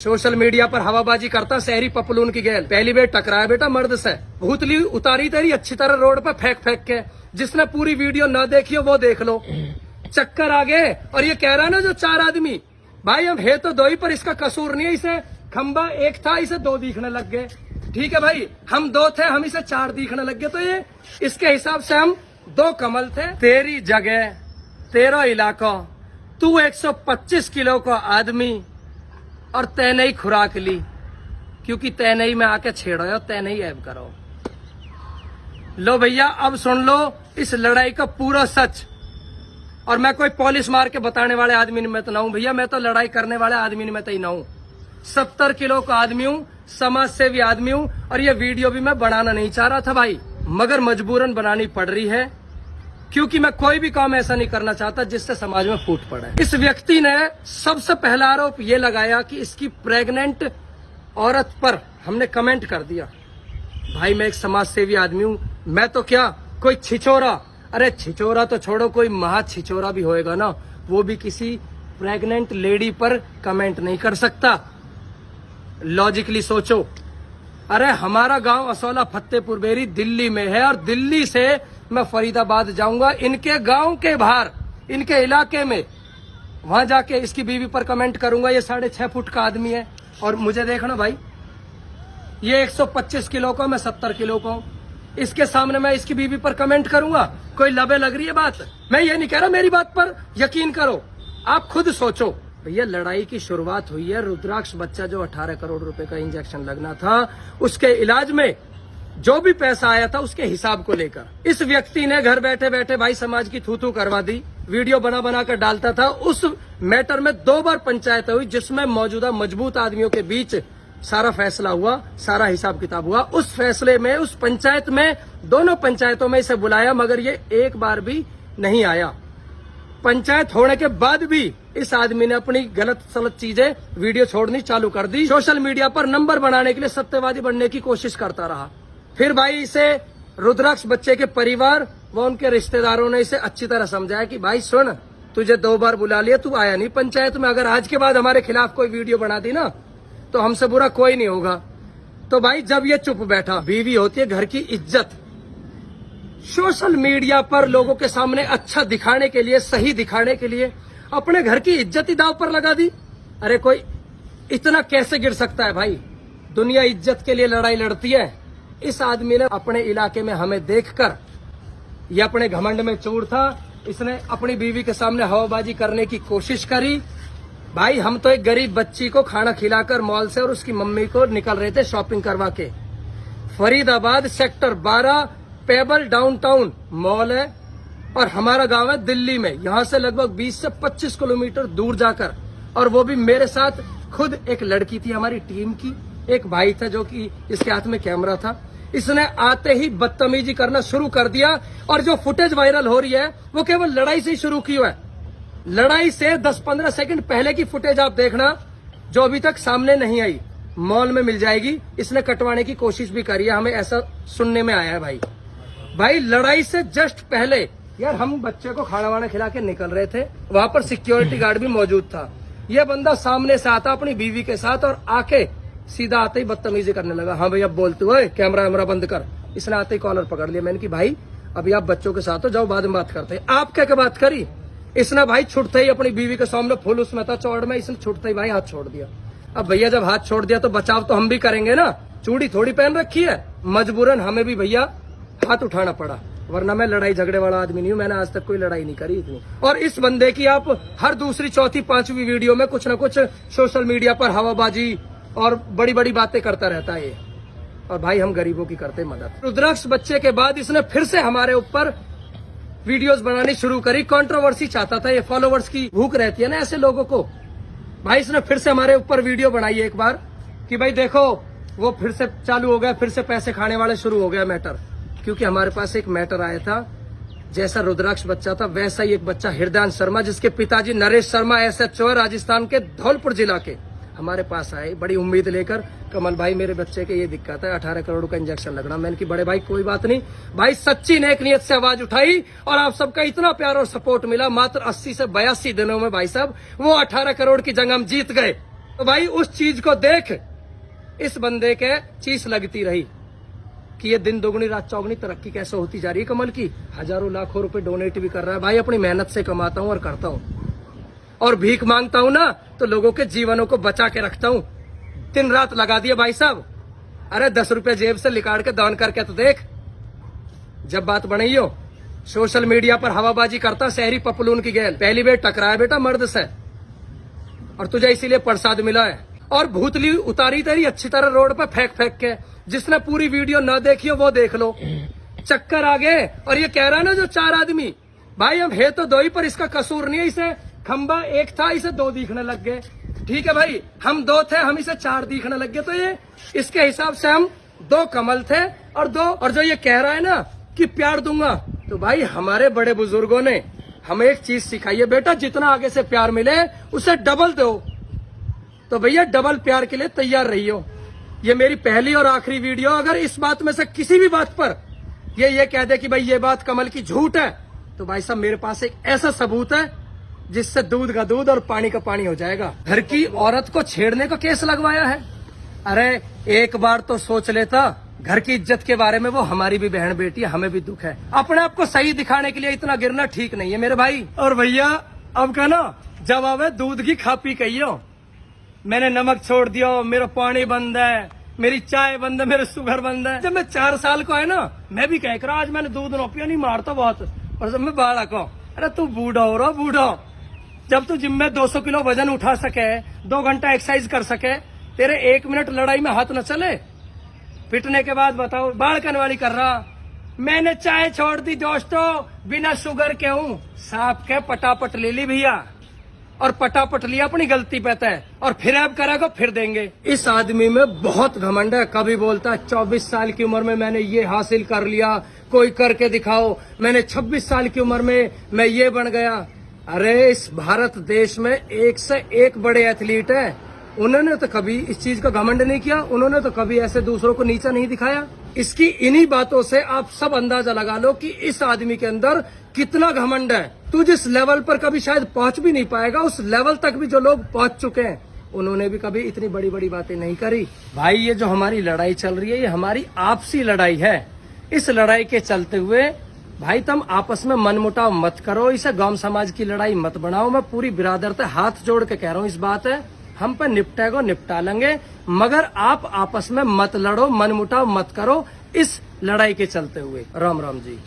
Social media पर हवाबाजी करता शहरी पपलून की गैल, पहली बार टकराया बेटा मर्द से, भूतली उतारी तेरी अच्छी तरह रोड पर फेंक फेंक के। जिसने पूरी वीडियो ना देखी हो वो देख लो, चक्कर आ गए। और ये कह रहा है ना जो 4 आदमी, भाई हम है तो 2 ही, पर इसका कसूर नहीं है। इसे खंबा 1 था, इसे 2 दिखने लग गए। ठीक है भाई, हम 2 थे, हम इसे 4 दिखने लग गए। तो ये इसके हिसाब से हम 2 कमल थे। तेरी जगह, तेरा इलाका, तू 125 किलो का आदमी और तैने ही खुराक ली, क्योंकि तैने ही में आके छेड़ो हो, तैने ही ऐब करो। लो भैया अब सुन लो इस लड़ाई का पूरा सच। और मैं कोई पॉलिश मार के बताने वाले आदमी में तो ना हूं भैया, मैं तो लड़ाई करने वाले आदमी में तो ही ना हूं। 70 किलो का आदमी हूं, समाज सेवी आदमी हूं। और ये वीडियो भी मैं बनाना नहीं चाह रहा था भाई, मगर मजबूरन बनानी पड़ रही है, क्योंकि मैं कोई भी काम ऐसा नहीं करना चाहता जिससे समाज में फूट पड़े। इस व्यक्ति ने सबसे पहला आरोप ये लगाया कि इसकी प्रेग्नेंट औरत पर हमने कमेंट कर दिया। भाई मैं एक समाज सेवी आदमी हूं, मैं तो क्या कोई छिचोरा, अरे छिचोरा तो छोड़ो, कोई महा छिचोरा भी होएगा ना, वो भी किसी प्रेग्नेंट लेडी पर कमेंट नहीं कर सकता। लॉजिकली सोचो। अरे हमारा गांव असौला फतेहपुर बेरी दिल्ली में है, और दिल्ली से मैं फरीदाबाद जाऊंगा, इनके गांव के बाहर, इनके इलाके में, वहां जाके इसकी बीवी पर कमेंट करूंगा। ये 6.5 फुट का आदमी है, और मुझे देखना भाई, ये 125 किलो का, मैं 70 किलो का हूं। इसके सामने मैं इसकी बीवी पर कमेंट करूंगा, कोई लबे लग रही है बात। मैं ये नहीं कह रहा, मेरी बात पर यकीन करो, आप खुद सोचो। भैया लड़ाई की शुरुआत हुई है, रुद्राक्ष बच्चा जो 18 करोड़ रुपए का इंजेक्शन लगना था, उसके इलाज में जो भी पैसा आया था उसके हिसाब को लेकर इस व्यक्ति ने घर बैठे बैठे भाई समाज की थू करवा दी। वीडियो बना बना कर डालता था। उस मैटर में 2 बार पंचायत हुई, जिसमें मौजूदा मजबूत आदमियों के बीच सारा फैसला हुआ, सारा हिसाब किताब हुआ। उस फैसले में, उस पंचायत में, दोनों पंचायतों में इसे बुलाया, मगर ये एक बार भी नहीं आया। पंचायत होने के बाद भी इस आदमी ने अपनी गलत सलत चीजें, वीडियो छोड़नी चालू कर दी। सोशल मीडिया पर नंबर बनाने के लिए सत्यवादी बनने की कोशिश करता रहा। फिर भाई इसे रुद्राक्ष बच्चे के परिवार व उनके रिश्तेदारों ने इसे अच्छी तरह समझाया कि भाई सुन, तुझे 2 बार बुला लिया, तू आया नहीं पंचायत में, अगर आज के बाद हमारे खिलाफ कोई वीडियो बना दी ना तो हमसे बुरा कोई नहीं होगा। तो भाई जब ये चुप बैठा, बीवी होती है घर की इज्जत, सोशल मीडिया पर लोगों के सामने अच्छा दिखाने के लिए, सही दिखाने के लिए अपने घर की इज्जत ही दांव पर लगा दी। अरे कोई इतना कैसे गिर सकता है भाई? दुनिया इज्जत के लिए लड़ाई लड़ती है। इस आदमी ने अपने इलाके में हमें देखकर, ये अपने घमंड में चूर था, इसने अपनी बीवी के सामने हवाबाजी करने की कोशिश करी। भाई हम तो एक गरीब बच्ची को खाना खिलाकर मॉल से और उसकी मम्मी को निकल रहे थे शॉपिंग करवा के। Faridabad sector 12 payable downtown mall है, और हमारा गांव है दिल्ली में, यहां से लगभग 20 से 25 किलोमीटर दूर जाकर। और वो भी मेरे साथ खुद एक लड़की थी हमारी टीम की, एक भाई था जो कि इसके हाथ में कैमरा था। इसने आते ही बदतमीजी करना शुरू कर दिया, और जो फुटेज वायरल हो रही है वो केवल लड़ाई से ही शुरू की हुआ है। लड़ाई से 10-15 सेकंड पहले की फुटेज आप देखना, जो अभी तक सामने नहीं आई, मॉल में मिल जाएगी। इसने कटवाने की कोशिश भी करी है, हमें ऐसा सुनने में आया है। भाई लड़ाई से जस्ट पहले यार हम बच्चे को खाना वाना खिला के निकल रहे थे, वहां पर सिक्योरिटी गार्ड भी मौजूद था। यह बंदा सामने से आता अपनी बीवी के साथ, और आके सीधा आते ही बदतमीजी करने लगा। हाँ भैया बोलते हुए कैमरा वैमरा बंद कर। इसने आते ही कॉलर पकड़ लिया। मैंने कि भाई अभी आप बच्चों के साथ हो, जाओ बाद में बात करते हैं। आप क्या बात करी? इसने भाई छुटते ही अपनी बीवी के सामने, फुल उसमें था चौड़ में, इसने छुटते ही भाई हाथ छोड़ दिया। अब भैया जब हाथ छोड़ दिया तो बचाव तो हम भी करेंगे ना, चूड़ी थोड़ी पहन रखी है, मजबूरन हमें भी भैया हाथ उठाना पड़ा, वरना मैं लड़ाई झगड़े वाला आदमी नहीं हूं। मैंने आज तक कोई लड़ाई नहीं करी इतनी। और इस बंदे की आप हर दूसरी, चौथी, 5वीं वीडियो में कुछ न कुछ सोशल मीडिया पर हवाबाजी और बड़ी बड़ी बातें करता रहता है ये। और भाई हम गरीबों की करते मदद। रुद्राक्ष बच्चे के बाद इसने फिर से हमारे ऊपर वीडियोस बनानी शुरू करी। कंट्रोवर्सी चाहता था, ये फॉलोवर्स की भूख रहती है ना ऐसे लोगों को। भाई इसने फिर से हमारे ऊपर वीडियो बनाई एक बार कि भाई देखो वो फिर से चालू हो गया, फिर से पैसे खाने वाले शुरू हो गया मैटर। क्योंकि हमारे पास एक मैटर आया था, जैसा रुद्राक्ष बच्चा था वैसा ही एक बच्चा हृदयान शर्मा, जिसके पिताजी नरेश शर्मा SHO है राजस्थान के धौलपुर जिला के, हमारे पास आए बड़ी उम्मीद लेकर। कमल भाई मेरे बच्चे के ये दिक्कत है, 18 करोड़ का इंजेक्शन लगना। मैंने कि बड़े भाई कोई बात नहीं। भाई सच्ची नेक नियत से आवाज उठाई, और आप सबका इतना प्यार और सपोर्ट मिला। मात्र 80 से 82 दिनों में भाई साहब वो 18 करोड़ की जंग हम जीत गए। तो भाई उस चीज को देख इस बंदे के चीज लगती रही कि ये दिन दोगुनी रात चौगुनी तरक्की कैसे होती जा रही है कमल की। हजारों लाखों रुपए डोनेट भी कर रहा है भाई, अपनी मेहनत से कमाता हूं और करता हूं और भीख मांगता हूं ना तो लोगों के जीवनों को बचा के रखता हूं। दिन रात लगा दिया भाई साहब। अरे 10 रुपए जेब से निकाल के दान करके तो देख। जब बात बनी हो सोशल मीडिया पर हवाबाजी करता शहरी पपलून की गैल, पहली बार टकराया बेटा मर्द से और तुझे इसीलिए प्रसाद मिला है। और भूतली उतारी तेरी अच्छी तरह रोड पे फेंक फेंक के। जिसने पूरी वीडियो ना देखी हो वो देख लो। चक्कर आ गए। और ये कह रहा है ना जो 4 आदमी, भाई हम है तो 2 ही पर इसका कसूर नहीं है। इसे खंबा 1 था, इसे 2 दिखने लग गए। ठीक है भाई, हम 2 थे, हम इसे 4 दिखने लग गए। तो ये इसके हिसाब से हम 2 कमल थे और 2। और जो ये कह रहा है ना कि प्यार दूंगा, तो भाई हमारे बड़े बुजुर्गों ने हमें एक चीज सिखाई है बेटा, जितना आगे से प्यार मिले उसे डबल दो। तो भैया डबल प्यार के लिए तैयार रहियो। ये मेरी पहली और आखिरी वीडियो। अगर इस बात में से किसी भी बात पर ये कह दे कि भाई ये बात कमल की झूठ है, तो भाई साहब मेरे पास एक ऐसा सबूत है जिससे दूध का दूध और पानी का पानी हो जाएगा। घर की औरत को छेड़ने का केस लगवाया है। अरे एक बार तो सोच लेता, घर की इज्जत के बारे में। वो हमारी भी बहन बेटी है, हमें भी दुख है। अपने आप को सही दिखाने के लिए इतना गिरना ठीक नहीं है मेरे भाई। और भैया अब कहना जवाब है दूध की खा पी कहियो। मैंने नमक छोड़ दिया, मेरा पानी बंद है, मेरी चाय बंद है, मेरे शुगर बंद है। जब मैं 4 साल को है ना, मैं भी कह रहा आज मैंने दूध न पिया, नहीं मारता बहुत। और जब मैं बालक हूँ, अरे तू बूढ़ा हो रहा बूढ़ा, जब तू जिम में 200 किलो वजन उठा सके, 2 घंटा एक्सरसाइज कर सके, तेरे 1 मिनट लड़ाई में हाथ न चले। पिटने के बाद बताओ बालकन वाली कर रहा। मैंने चाय छोड़ दी दोस्तों, बिना शुगर के हूँ। सांप के पटापट ले ली भैया, और पटापट लिया अपनी गलती पे है। और फिर अब करेगा फिर देंगे। इस आदमी में बहुत घमंड है। कभी बोलता है 24 साल की उम्र में मैंने ये हासिल कर लिया, कोई करके दिखाओ। मैंने 26 साल की उम्र में मैं ये बन गया। अरे इस भारत देश में एक से एक बड़े एथलीट है। उन्होंने तो कभी इस चीज का घमंड नहीं किया, उन्होंने तो कभी ऐसे दूसरों को नीचा नहीं दिखाया। इसकी इन्हीं बातों से आप सब अंदाजा लगा लो कि इस आदमी के अंदर कितना घमंड है। तू जिस लेवल पर कभी शायद पहुंच भी नहीं पाएगा, उस लेवल तक भी जो लोग पहुंच चुके हैं उन्होंने भी कभी इतनी बड़ी बड़ी बातें नहीं करी। भाई ये जो हमारी लड़ाई चल रही है, ये हमारी आपसी लड़ाई है। इस लड़ाई के चलते हुए भाई तुम आपस में मनमुटाव मत करो, इसे गांव समाज की लड़ाई मत बनाओ। मैं पूरी बिरादर से हाथ जोड़ के कह रहा हूँ, इस बात है हम पे निपटेगा निपटा लेंगे, मगर आप आपस में मत लड़ो, मनमुटाव मत करो इस लड़ाई के चलते हुए। राम राम जी।